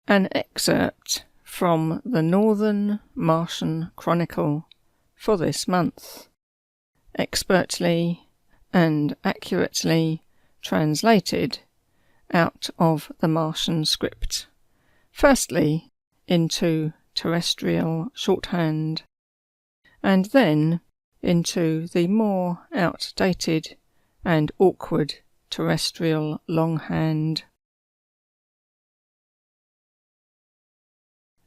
An excerpt from the Northern Martian Chronicle for this month, expertly and accurately translated out of the Martian script, firstly into terrestrial shorthand, and then into the more outdated and awkward terrestrial longhand.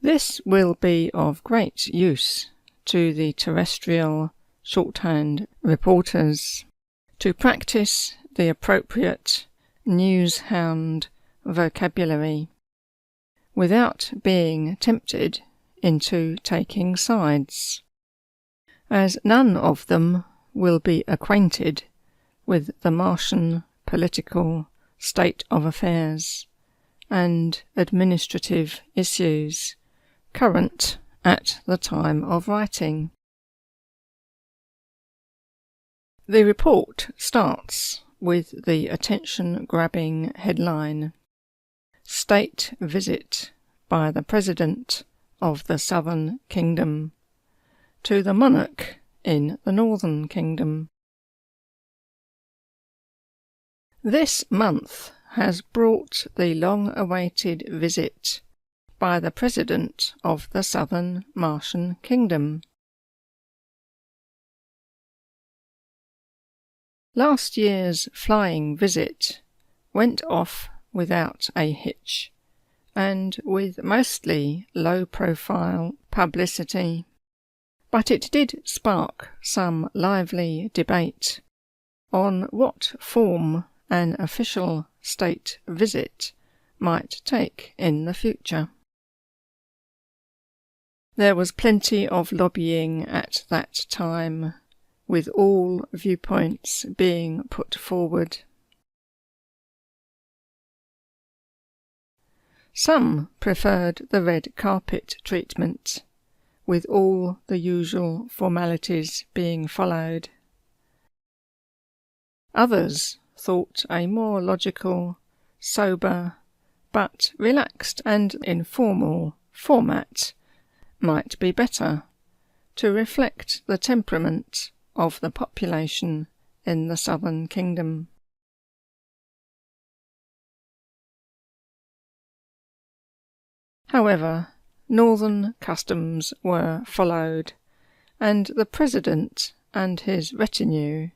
This will be of great use to the terrestrial shorthand reporters to practice the appropriate newshound vocabulary without being tempted into taking sides, as none of them will be acquainted with the Martian political state of affairs and administrative issues current at the time of writing. The report starts with the attention-grabbing headline, "State Visit by the President of the Southern Kingdom to the Monarch in the Northern Kingdom." This month has brought the long-awaited visit by the President of the Southern Martian Kingdom. Last year's flying visit went off without a hitch, and with mostly low-profile publicity, but it did spark some lively debate on what form an official state visit might take in the future. There was plenty of lobbying at that time, with all viewpoints being put forward. Some preferred the red carpet treatment, with all the usual formalities being followed. Others thought a more logical, sober, but relaxed and informal format might be better to reflect the temperament of the population in the Southern Kingdom. However, Northern customs were followed, and the President and his retinue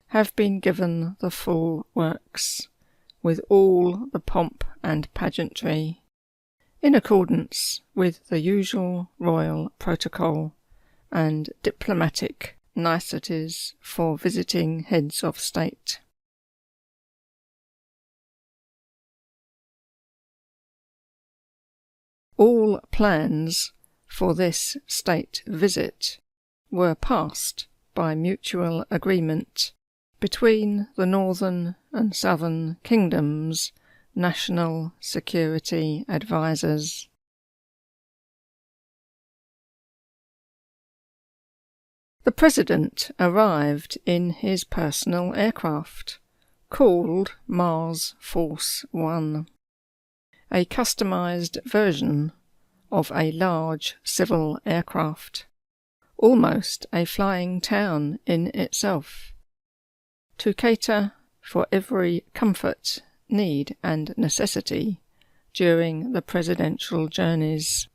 have been given the full works, with all the pomp and pageantry, in accordance with the usual royal protocol and diplomatic niceties for visiting heads of state. All plans for this state visit were passed by mutual agreement between the Northern and Southern Kingdoms' national security advisers. The President arrived in his personal aircraft, called Mars Force One, a customised version of a large civil aircraft, almost a flying town in itself, to cater for every comfort, need and necessity during the presidential journeys.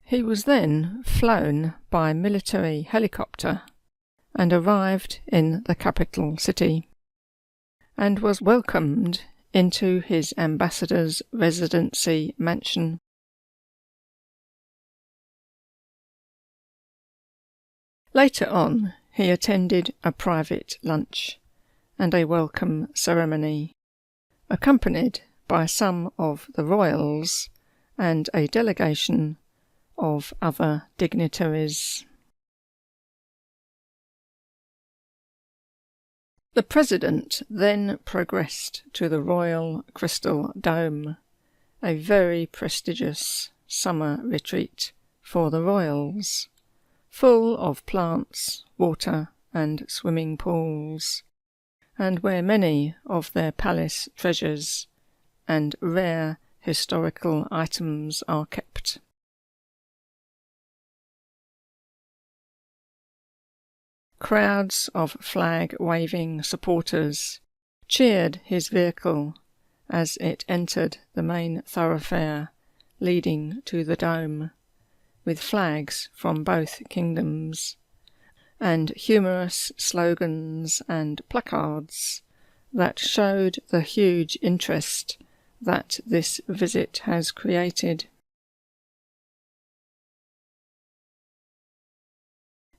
He was then flown by military helicopter and arrived in the capital city, and was welcomed into his ambassador's residency mansion. Later on, he attended a private lunch and a welcome ceremony, accompanied by some of the royals and a delegation of other dignitaries. The President then progressed to the Royal Crystal Dome, a very prestigious summer retreat for the royals, full of plants, water and swimming pools, and where many of their palace treasures and rare historical items are kept. Crowds of flag-waving supporters cheered his vehicle as it entered the main thoroughfare leading to the dome, with flags from both kingdoms, and humorous slogans and placards that showed the huge interest that this visit has created.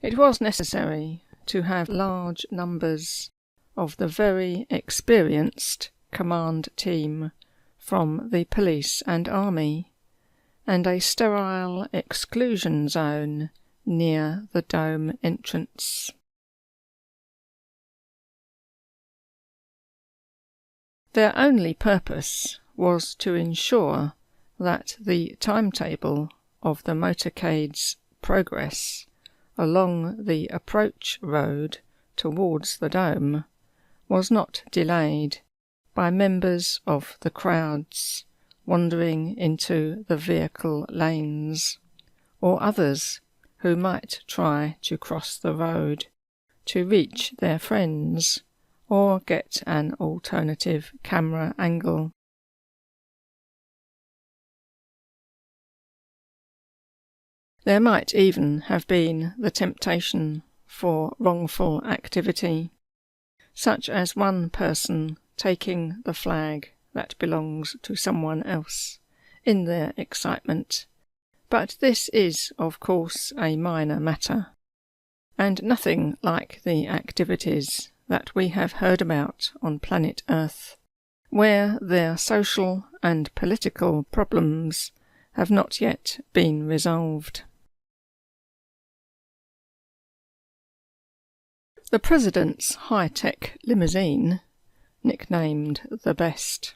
It was necessary to have large numbers of the very experienced command team from the police and army, and a sterile exclusion zone near the dome entrance. Their only purpose was to ensure that the timetable of the motorcade's progress along the approach road towards the dome was not delayed by members of the crowds wandering into the vehicle lanes, or others who might try to cross the road to reach their friends or get an alternative camera angle. There might even have been the temptation for wrongful activity, such as one person taking the flag that belongs to someone else in their excitement, but this is, of course, a minor matter, and nothing like the activities that we have heard about on planet Earth, where their social and political problems have not yet been resolved. The President's high-tech limousine, nicknamed the Best,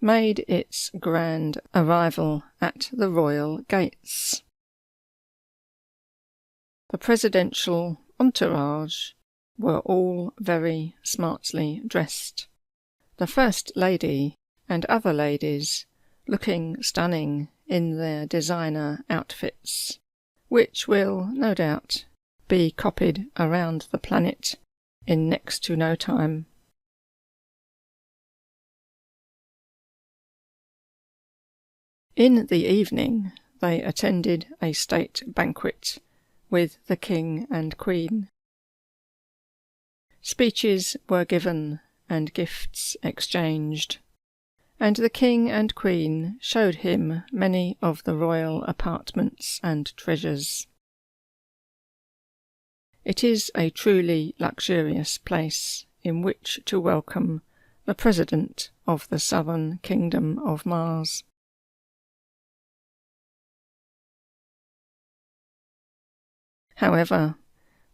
made its grand arrival at the royal gates. The presidential entourage were all very smartly dressed, the First Lady and other ladies looking stunning in their designer outfits, which will, no doubt, be copied around the planet in next to no time. In the evening they attended a state banquet with the King and Queen. Speeches were given and gifts exchanged, and the King and Queen showed him many of the royal apartments and treasures. It is a truly luxurious place in which to welcome the President of the Southern Kingdom of Mars. However,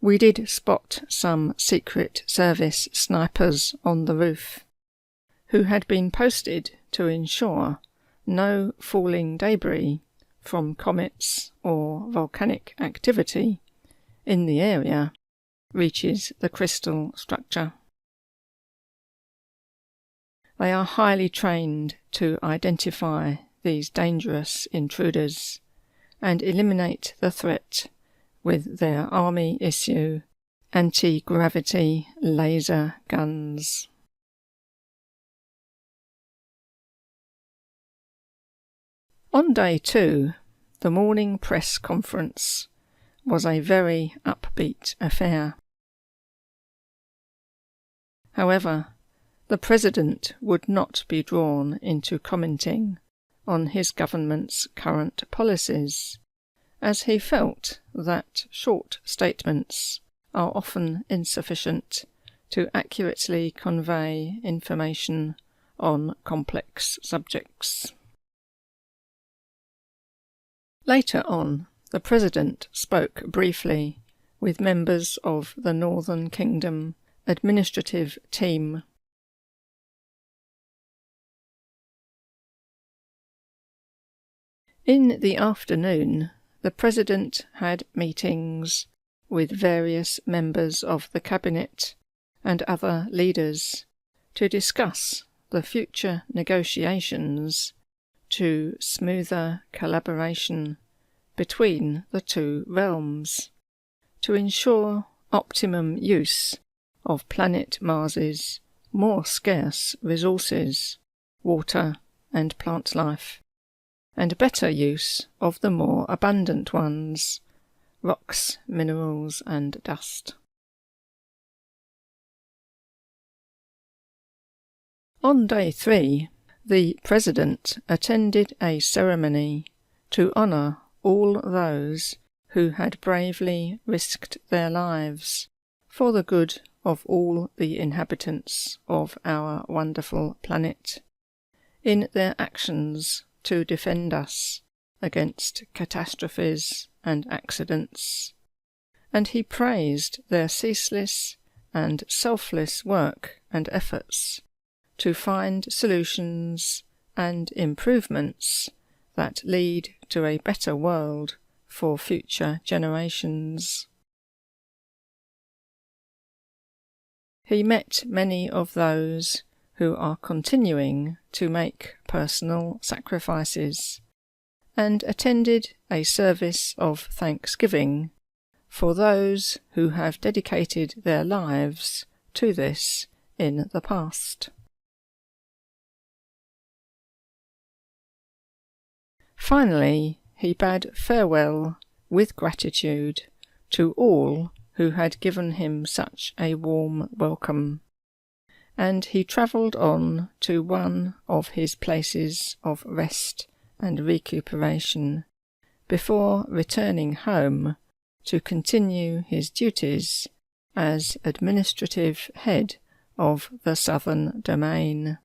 we did spot some Secret Service snipers on the roof, who had been posted to ensure no falling debris from comets or volcanic activity in the area reaches the crystal structure. They are highly trained to identify these dangerous intruders and eliminate the threat with their army-issue anti-gravity laser guns. On day 2, the morning press conference was a very upbeat affair. However, the President would not be drawn into commenting on his government's current policies, as he felt that short statements are often insufficient to accurately convey information on complex subjects. Later on, the President spoke briefly with members of the Northern Kingdom administrative team. In the afternoon, the President had meetings with various members of the Cabinet and other leaders to discuss the future negotiations to smoother collaboration between the two realms, to ensure optimum use of planet Mars's more scarce resources, water and plant life, and better use of the more abundant ones, rocks, minerals and dust. On day 3, the President attended a ceremony to honour all those who had bravely risked their lives for the good of all the inhabitants of our wonderful planet, in their actions to defend us against catastrophes and accidents, and he praised their ceaseless and selfless work and efforts to find solutions and improvements that lead to a better world for future generations. He met many of those who are continuing to make personal sacrifices, and attended a service of thanksgiving for those who have dedicated their lives to this in the past. Finally, he bade farewell with gratitude to all who had given him such a warm welcome, and he travelled on to one of his places of rest and recuperation before returning home to continue his duties as administrative head of the Southern Domain.